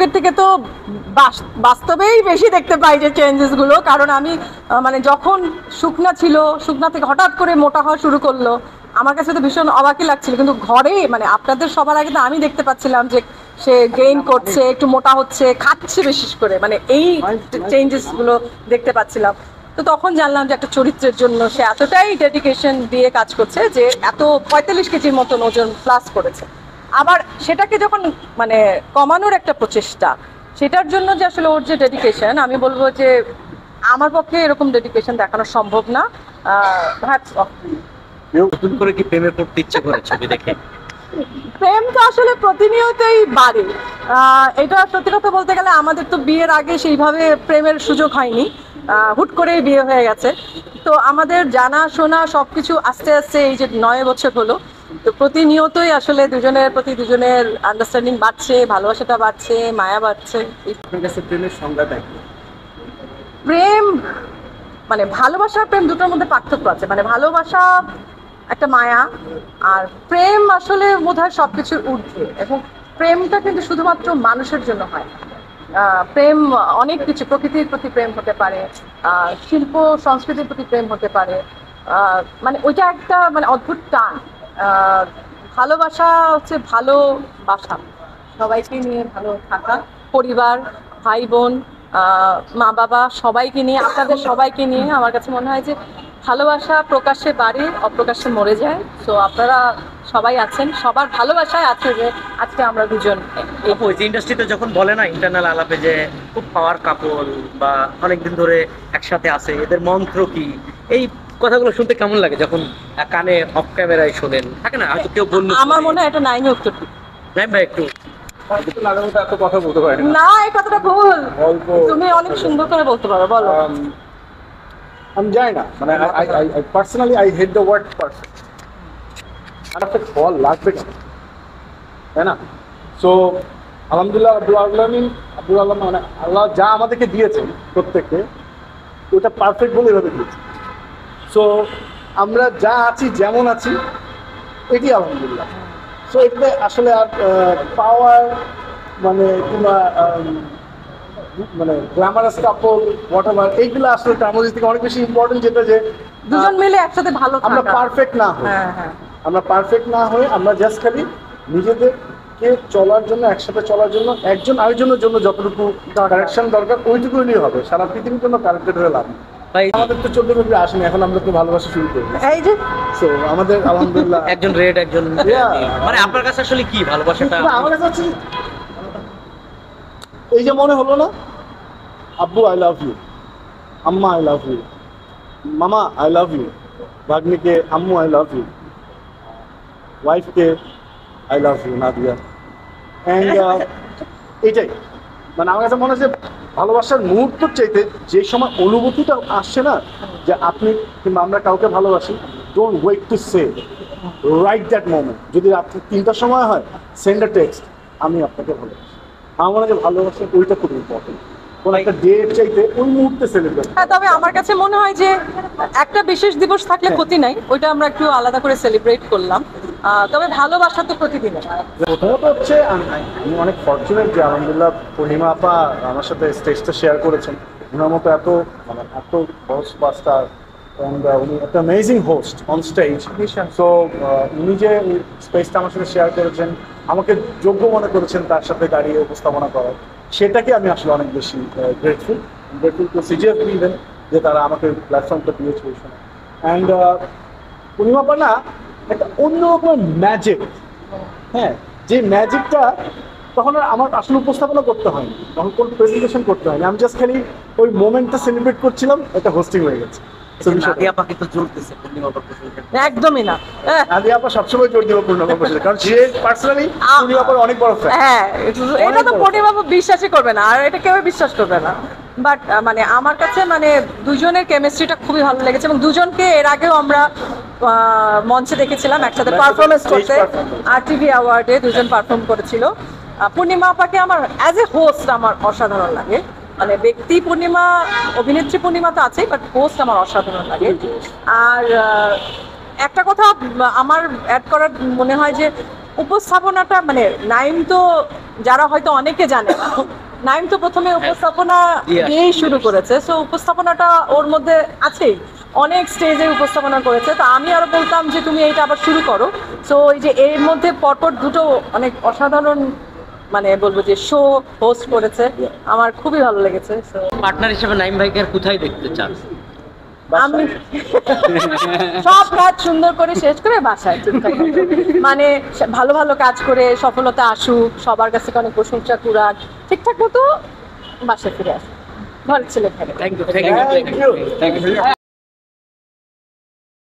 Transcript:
নাটকের থেকে তো বাস্তবেই বেশি দেখতে পাই যে চেঞ্জেসগুলো, কারণ আমি মানে যখন শুকনা ছিল, শুকনা থেকে হঠাৎ করে মোটা হওয়া শুরু করলো, আমার কাছে তো ভীষণ অবাকই লাগছিল। কিন্তু ঘরে মানে আপনাদের সবার আগে তো আমি দেখতে পাচ্ছিলাম যে সে গেইন করছে, একটু মোটা হচ্ছে, খাচ্ছে বিশেষ করে, মানে এই চেঞ্জেসগুলো দেখতে পাচ্ছিলাম। তো তখন জানলাম যে একটা চরিত্রের জন্য সে এতটাই ডেডিকেশন দিয়ে কাজ করছে যে এত 45 কেজির মতন ওজন প্লাস করেছে। আবার সেটাকে যখন মানে কমানোর একটা প্রচেষ্টা, সেটার জন্য যে আসলে ওর যে ডেডিকেশন, আমি বলবো যে আমার পক্ষে এরকম ডেডিকেশন দেখানো সম্ভব না। Hats off. নতুন করে কি প্রেমে পড়তে ইচ্ছে করে ছবি দেখে? প্রেম তো আসলে প্রতিনিয়তই বাড়ে। এটা সত্যি কথা বলতে গেলে আমাদের তো বিয়ের আগে সেইভাবে প্রেমের সুযোগ হয়নি, হুট করেই বিয়ে হয়ে গেছে। তো আমাদের জানা শোনা সবকিছু আস্তে আস্তে এই যে 9 বছর হলো, তো প্রতিনিয়তই আসলে দুজনের প্রতি দুজনের আন্ডারস্ট্যান্ডিং বাড়ছে, ভালোবাসাটা বাড়ছে, মায়া বাড়ছে। আপনার কাছে প্রেমের সংজ্ঞাটা কি? প্রেম মানে ভালোবাসা প্রেম দুটোর মধ্যে পার্থক্য আছে। মানে ভালোবাসা একটা মায়া, আর প্রেম আসলে বোধহয় সবকিছুর ঊর্ধ্বে। এবং প্রেমটা কিন্তু শুধুমাত্র মানুষের জন্য হয় না। প্রেম অনেক কিছু, প্রকৃতির প্রতি প্রেম হতে পারে, শিল্প সংস্কৃতির প্রতি প্রেম হতে পারে। মানে ওইটা একটা মানে অদ্ভুত টান। ভালোবাসা হচ্ছে ভালোবাসা, সবাইকে নিয়ে ভালো থাকা, পরিবার, ভাই বোন, মা বাবা সবাইকে নিয়ে, আপনাদের সবাইকে নিয়ে। আমার কাছে মনে হয় যে ভালোবাসা প্রকাশ্যে বাড়ে, অপ্রকাশ্যে মরে যায়। তো আপনারা সবাই আছেন, সবার ভালোবাসায় আছে যে আজকে আমরা দুজন আপু এই যে ইন্ডাস্ট্রিতে যখন বলে না ইন্টারনাল আলাপে যে খুব পাওয়ার কাপল বা অনেকদিন ধরে একসাথে আছে, এদের মন্ত্র কি, এই কথাগুলো শুনতে কেমন লাগে যখন কানে অফ ক্যামেরায় শোনেন? থাকে না হয়তো কেউ বললো, আমার মনে হয় এটা নাইনি উত্তর দিই। নাইম ভাই একটু এত কথা বলতে পারি না। না, এই কথাটা ভুল। অল্প তুমি অনেক সুন্দর করে বলতে পারো, বলো। আমি জানি না, মানে personally I hate the word perfect. Perfect ফল লাগবে কেন, তাই না? সো আলহামদুলিল্লাহ আব্দুল আলম মানে আল্লাহ যা আমাদেরকে দিয়েছেন প্রত্যেককে, ওটা পারফেক্ট বলে এভাবে দিয়েছে। সো আমরা যা আছি, যেমন আছি, এটি আলহামদুলিল্লাহ। সো এটাতে আসলে আর পাওয়ার মানে কিংবা মানে গ্ল্যামারাস কাপল হোয়াটএভার, এইগুলো আসলে টার্মোলজি থেকে অনেক বেশি ইম্পর্টেন্ট, যেটা যে দুজন মিলে একসাথে ভালো আমরা থাকা। পারফেক্ট না হই। হ্যাঁ হ্যাঁ। আমরা পারফেক্ট না হয়ে আমরা জাস্ট খালি নিজেদেরকে চলার জন্য, একসাথে চলার জন্য, একজন আরেকজনের জন্য যতটুকু কারেকশন দরকার ওইটুকু হলেই হবে। সারা পৃথিবীর জন্য কারেক্টেড হয়ে লাভ নেই। ভাই আমাদের তো 14 ফেব্রুয়ারি আসেনি, এখন আমরা তো ভালোবাসা শুরু করি। এই যে সো আমাদের আলহামদুলিল্লাহ একজন রেড একজন Yeah. মানে আপনার কাছে আসলে কি ভালোবাসাটা? না, আমার কাছে হচ্ছে এই যে মনে হলো না, আব্বু আই লাভ ইউ, আম্মা আই লাভ ইউ, মামা আই লাভ ইউ, ভাগ্নিকে আম্মু আই লাভ ইউ, ওয়াইফকে I love you Nadia. And এইটাই মানে আমার কাছে মনে হয় যে ভালোবাসার মুহূর্ত চাইতে যে সময় অনুভূতিটা আসছে না, যে আপনি কিংবা আমরা কাউকে ভালোবাসি, don't wait to say, right that moment. যদি রাত্রি 3টার সময় হয়, সেন্ড আ টেক্সট, আমি আপনাকে ভালোবাসি। আমার মনে হয় যে ভালোবাসা ওইটা খুব ইম্পর্টেন্ট। কোন একটা ডেট চাইতে ওই মুহূর্তে সেলিব্রেট। হ্যাঁ, তবে আমার কাছে মনে হয় যে একটা বিশেষ দিবস থাকলে ক্ষতি নাই, ওইটা আমরা একটু আলাদা করে সেলিব্রেট করলাম। তবে ভালোবাসা তো প্রতিদিন। প্রথমত হচ্ছে আমি অনেক ফর্চুনেট যে আলহামদুলিল্লাহ পূর্ণিমা আপা আমার সাথে স্টেজটা শেয়ার করেছেন। ওনার মতো এত মানে এত সুপারস্টার, উনি একটা amazing host on stage. So উনি যে স্পেসটা আমার সাথে শেয়ার করেছেন, আমাকে যোগ্য মনে করেছেন তার সাথে দাঁড়িয়ে উপস্থাপনা করার, সেটাকে আমি আসলে অনেক বেশি গ্রেটফুল টু সিজিএফবি ইভেন, যে তারা আমাকে প্ল্যাটফর্মটা দিয়েছে ওই সময়। অ্যান্ড পূর্ণিমা আপা না একটা অন্য রকমের ম্যাজিক, হ্যাঁ, যে ম্যাজিকটা তখন আর আমার আসলে উপস্থাপনা করতে হয়নি, তখন কোনো প্রেজেন্টেশন করতে হয়নি, আমি জাস্ট খালি ওই মোমেন্টটা সেলিব্রেট করছিলাম, এটা হোস্টিং হয়ে গেছে। নাদিয়া পাখি তো চলতেছে পূর্ণিমা প্রসঙ্গে। একদমই না। নাদিয়া আপা সবসময় জোর দিব পূর্ণিমা প্রসঙ্গে, কারণ সে পার্সোনালি পূর্ণিমা আপার অনেক বড় ফ্যান। হ্যাঁ, এটা তো পূর্ণিমা বিশ্বাসই করবে না, আর এটা কেউ বিশ্বাস করবে না। বাট মানে আমার কাছে মানে দুজনের কেমিস্ট্রিটা খুবই ভালো লেগেছে, এবং দুজনকে এর আগেও আমরা মঞ্চে দেখেছিলাম একসাথে পারফরমেন্স করতে। আর টিভি অ্যাওয়ার্ডে দুজন পারফর্ম করেছিল। পূর্ণিমা আপাকে আমার অ্যাজ এ হোস্ট আমার অসাধারণ লাগে। মানে ব্যক্তি পূর্ণিমা, অভিনেত্রী পূর্ণিমা তো আছেই, বাট হোস্ট আমার অসাধারণ লাগে। আর একটা কথা আমার অ্যাড করার মনে হয় যে উপস্থাপনাটা মানে নাইম তো যারা হয়তো অনেকে জানে না, নাইম তো প্রথমে উপস্থাপনা দিয়েই শুরু করেছে, সো উপস্থাপনাটা ওর মধ্যে আছেই, অনেক স্টেজে উপস্থাপনা করেছে। তো আমি আরো বলতাম যে তুমি এইটা আবার শুরু করো। সো এই যে এর মধ্যে পরপর দুটো অনেক অসাধারণ মানে বলবো যে শো হোস্ট করেছে, আমার খুবই ভালো লেগেছে। So, পার্টনার হিসেবে নাইম ভাইকে আর কোথায় দেখতে চান? আমি সব কাজ সুন্দর করে শেষ করে বাসায় ঠিকঠাক মতো। মানে ভালো ভালো কাজ করে সফলতা আসুক, সবার কাছ থেকে অনেক প্রশংসা কুড়াক, ঠিকঠাক মতো বাসায় ফিরে আসুক, ঘরের ছেলে থাকে। Thank you thank you.